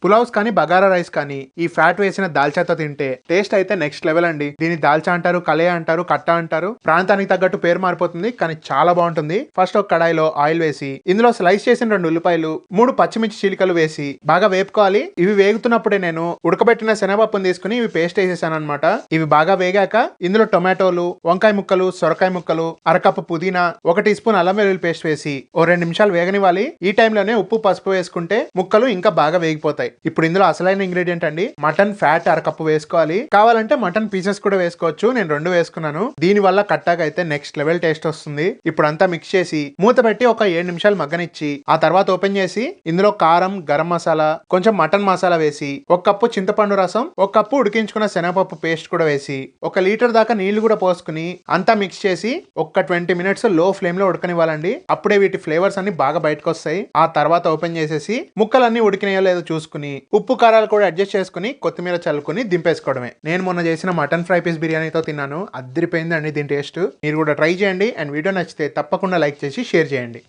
పులావ్స్ కానీ బగారా రైస్ కానీ ఈ ఫ్యాట్ వేసిన దాల్చాతో తింటే టేస్ట్ అయితే నెక్స్ట్ లెవెల్ అండి. దీన్ని దాల్చా అంటారు, కలయ అంటారు, కట్ట అంటారు. ప్రాంతానికి తగ్గట్టు పేరు మారిపోతుంది, కానీ చాలా బాగుంటుంది. ఫస్ట్ ఒక కడాయిలో ఆయిల్ వేసి ఇందులో స్లైస్ చేసిన 2 ఉల్లిపాయలు, 3 పచ్చిమిర్చి చీలికలు వేసి బాగా వేపుకోవాలి. ఇవి వేగుతున్నప్పుడే నేను ఉడకబెట్టిన శనగపప్పును తీసుకుని ఇవి పేస్ట్ వేసేసాను అనమాట. ఇవి బాగా వేగాక ఇందులో టొమాటోలు, వంకాయ ముక్కలు, సొరకాయ ముక్కలు, అరకప్పు పుదీనా, 1 టీ స్పూన్ అల్లం వెల్లుల్లి పేస్ట్ వేసి ఓ 2 నిమిషాలు వేగనివ్వాలి. ఈ టైంలోనే ఉప్పు, పసుపు వేసుకుంటే ముక్కలు ఇంకా బాగా వేగిపోతాయి. ఇప్పుడు ఇందులో అసలైన ఇంగ్రీడియంట్ అండి, మటన్ ఫ్యాట్ అరకప్పు వేసుకోవాలి. కావాలంటే మటన్ పీసెస్ కూడా వేసుకోవచ్చు, నేను 2 వేసుకున్నాను. దీని వల్ల కట్టాక అయితే నెక్స్ట్ లెవెల్ టేస్ట్ వస్తుంది. ఇప్పుడు అంతా మిక్స్ చేసి మూత పెట్టి ఒక 7 నిమిషాలు మగ్గనిచ్చి ఆ తర్వాత ఓపెన్ చేసి ఇందులో కారం, గరం మసాలా, కొంచెం మటన్ మసాలా వేసి 1 కప్పు చింతపండు రసం, 1 కప్పు ఉడికించుకున్న శనగపప్పు పేస్ట్ కూడా వేసి 1 లీటర్ దాకా నీళ్లు కూడా పోసుకుని అంతా మిక్స్ చేసి ఒక 20 మినిట్స్ లో ఫ్లేమ్ లో ఉడకనివ్వాలండి. అప్పుడే వీటి ఫ్లేవర్స్ అన్ని బాగా బయటకు వస్తాయి. ఆ తర్వాత ఓపెన్ చేసేసి ముక్కలన్నీ ఉడికినాయో లేదో చూసుకుని ఉప్పు కారాలు కూడా అడ్జస్ట్ చేసుకుని కొత్తిమీర చల్లుకుని దింపేసుకోవడమే. నేను మొన్న చేసిన మటన్ ఫ్రై పీస్ బిర్యానీతో తిన్నాను, అదిరిపోయిందండి దీని టేస్ట్. మీరు కూడా ట్రై చేయండి. అండ్ వీడియో నచ్చితే తప్పకుండా లైక్ చేసి షేర్ చేయండి.